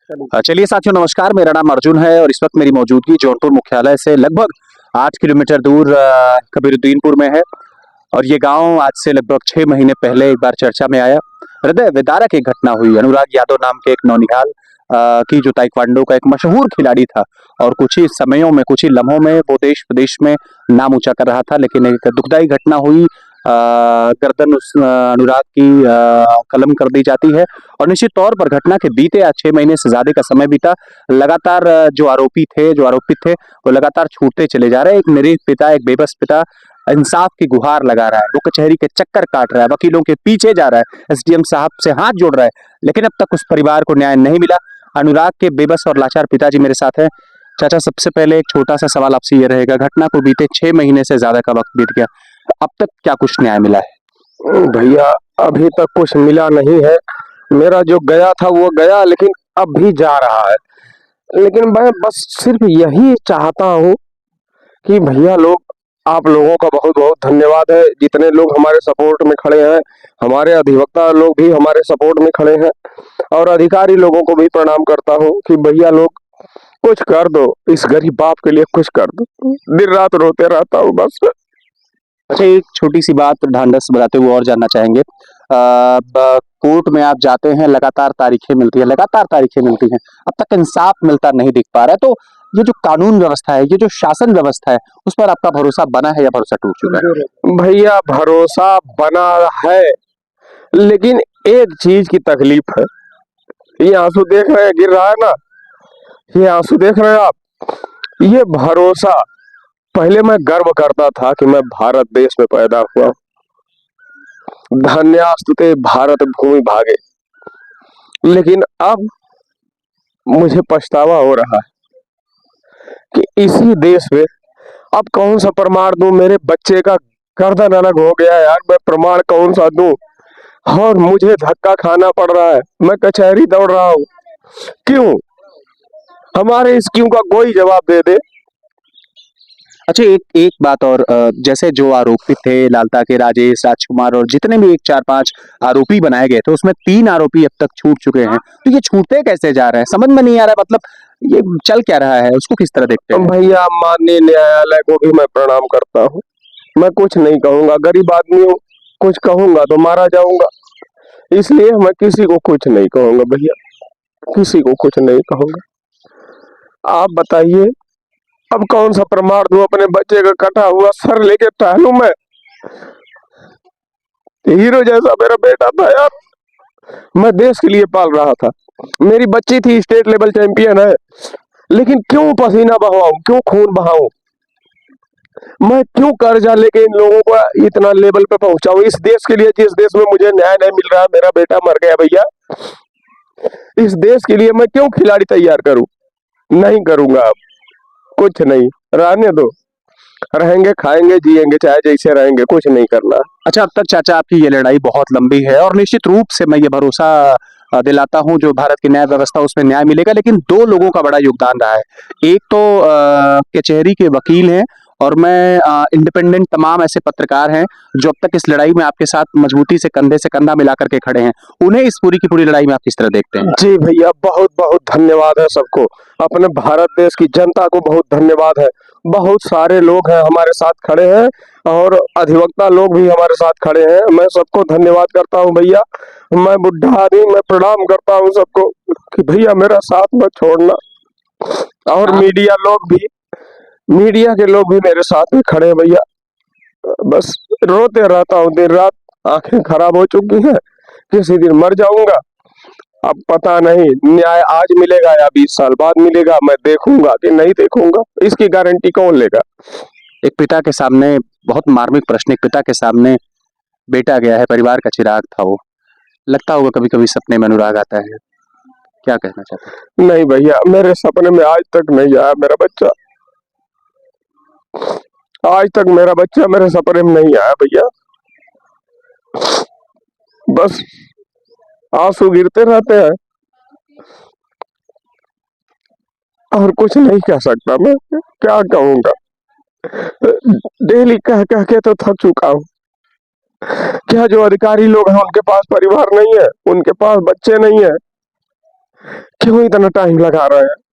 चलिए साथियों, नमस्कार। मेरा नाम अर्जुन है और इस वक्त मेरी मौजूदगी जौनपुर मुख्यालय से लगभग 8 किलोमीटर दूर कबीरुद्दीनपुर में है। और ये गांव आज से लगभग 6 महीने पहले एक बार चर्चा में आया। हृदय विदारक एक घटना हुई। अनुराग यादव नाम के एक नौनिहाल की जो ताइक्वांडो का एक मशहूर खिलाड़ी था और कुछ ही समयों में, कुछ ही लम्हों में वो देश विदेश में नाम ऊंचा कर रहा था। लेकिन एक दुखदाई घटना हुई। गर्दन उस अनुराग की कलम कर दी जाती है। और निश्चित तौर पर घटना के बीते आज 6 महीने से ज्यादा का समय बीता। लगातार जो आरोपित थे वो लगातार छूटते चले जा रहे हैं। एक निरीह पिता, एक बेबस पिता इंसाफ की गुहार लगा रहा है। वो कचहरी के चक्कर काट रहा है, वकीलों के पीछे जा रहा है, एसडीएम साहब से हाथ जोड़ रहा है, लेकिन अब तक उस परिवार को न्याय नहीं मिला। अनुराग के बेबस और लाचार पिताजी मेरे साथ हैं। चाचा, सबसे पहले एक छोटा सा सवाल आपसे ये रहेगा, घटना को बीते 6 महीने से ज्यादा का वक्त बीत गया, अब तक क्या कुछ न्याय मिला है? भैया अभी तक कुछ मिला नहीं है। मेरा जो गया था वो गया, लेकिन अब भी जा रहा है। लेकिन मैं बस सिर्फ यही चाहता हूँ कि भैया लोग, आप लोगों का बहुत बहुत धन्यवाद है, जितने लोग हमारे सपोर्ट में खड़े हैं। हमारे अधिवक्ता लोग भी हमारे सपोर्ट में खड़े हैं और अधिकारी लोगों को भी प्रणाम करता हूँ कि भैया लोग कुछ कर दो, इस गरीब बाप के लिए कुछ कर दो। दिन रात रोते रहता हूँ बस। अच्छा, एक छोटी सी बात ढांढस बताते हुए और जानना चाहेंगे। कोर्ट में आप जाते हैं, लगातार तारीखें मिलती हैं, अब तक इंसाफ मिलता नहीं दिख पा रहा है। तो ये जो कानून व्यवस्था है, ये जो शासन व्यवस्था है, उस पर आपका भरोसा बना है या भरोसा टूट चुका है? भैया भरोसा बना है, लेकिन एक चीज की तकलीफ है। ये आंसू देख रहे हैं, गिर रहा है ना, ये आंसू देख रहे हैं आप। ये भरोसा, पहले मैं गर्व करता था कि मैं भारत देश में पैदा हुआ। धन्यास्तुते भारत भूमि भागे। लेकिन अब मुझे पछतावा हो रहा है कि इसी देश में अब कौन सा प्रमाण दूं। मेरे बच्चे का गर्दन अलग हो गया यार, मैं प्रमाण कौन सा दूं? और मुझे धक्का खाना पड़ रहा है, मैं कचहरी दौड़ रहा हूं। क्यों? हमारे इस क्यों का कोई जवाब दे दे। अच्छा, एक एक बात और, जैसे जो आरोपी थे लालता के राजेश, राजकुमार और जितने भी एक 4-5 आरोपी बनाए गए थे, उसमें 3 आरोपी अब तक छूट चुके हैं। तो ये छूटते कैसे जा रहे हैं, समझ में नहीं आ रहा है। मतलब ये चल क्या रहा है, उसको किस तरह देखते हैं? भैया माननीय न्यायालय को भी मैं प्रणाम करता हूँ। मैं कुछ नहीं कहूंगा, गरीब आदमी हूँ, कुछ कहूंगा तो मारा जाऊंगा, इसलिए मैं किसी को कुछ नहीं कहूंगा। भैया किसी को कुछ नहीं कहूंगा। आप बताइए, अब कौन सा प्रमाण दूं? अपने बच्चे का कटा हुआ सर लेके टहलूं मैं? हीरो जैसा मेरा बेटा था यार, मैं देश के लिए पाल रहा था। मेरी बच्ची थी, स्टेट लेवल चैंपियन है, लेकिन क्यों पसीना बहाऊं, क्यों खून बहाऊं? मैं क्यों कर्जा लेके इन लोगों को इतना लेवल पे पहुंचाऊं इस देश के लिए, जिस देश में मुझे न्याय नहीं मिल रहा? मेरा बेटा मर गया भैया, इस देश के लिए मैं क्यों खिलाड़ी तैयार करूं? नहीं करूंगा। अब कुछ नहीं, रहने दो। रहेंगे, खाएंगे, जिएंगे, चाहे जैसे रहेंगे, कुछ नहीं करना। अच्छा, अब तक चाचा आपकी ये लड़ाई बहुत लंबी है और निश्चित रूप से मैं ये भरोसा दिलाता हूं जो भारत की न्याय व्यवस्था उसमें न्याय मिलेगा। लेकिन 2 लोगों का बड़ा योगदान रहा है। एक तो कचहरी के वकील हैं और मैं इंडिपेंडेंट तमाम ऐसे पत्रकार हैं जो अब तक इस लड़ाई में आपके साथ मजबूती से कंधे से कंधा मिला करके खड़े हैं। उन्हें इस पूरी की पूरी लड़ाई में आप किस तरह देखते हैं? जी भैया, बहुत बहुत धन्यवाद है सबको। अपने भारत देश की जनता को बहुत धन्यवाद है। बहुत सारे लोग हैं हमारे साथ खड़े हैं और अधिवक्ता लोग भी हमारे साथ खड़े हैं। मैं सबको धन्यवाद करता हूं भैया। मैं बुढ़ा आदमी, मैं प्रणाम करता हूं सबको कि भैया मेरा साथ मत छोड़ना। और मीडिया के लोग भी मेरे साथ में खड़े हैं भैया। बस रोते रहता हूँ दिन रात, आंखें खराब हो चुकी हैं, किसी दिन मर जाऊंगा। अब पता नहीं न्याय आज मिलेगा या 20 साल बाद मिलेगा, मैं देखूंगा कि नहीं देखूंगा, इसकी गारंटी कौन लेगा? एक पिता के सामने बहुत मार्मिक प्रश्न, एक पिता के सामने बेटा गया है, परिवार का चिराग था वो। लगता होगा कभी कभी सपने में अनुराग आता है, क्या कहना चाहते हैं? नहीं भैया, मेरे सपने में आज तक नहीं आया मेरा बच्चा। आज तक मेरा बच्चा मेरे सपने में नहीं आया भैया। बस आंसू गिरते रहते हैं और कुछ नहीं कह सकता। मैं क्या कहूंगा? डेली कह कह के तो थक चुका हूँ। क्या जो अधिकारी लोग हैं उनके पास परिवार नहीं है, उनके पास बच्चे नहीं है? क्यों इतना टाइम लगा रहे हैं?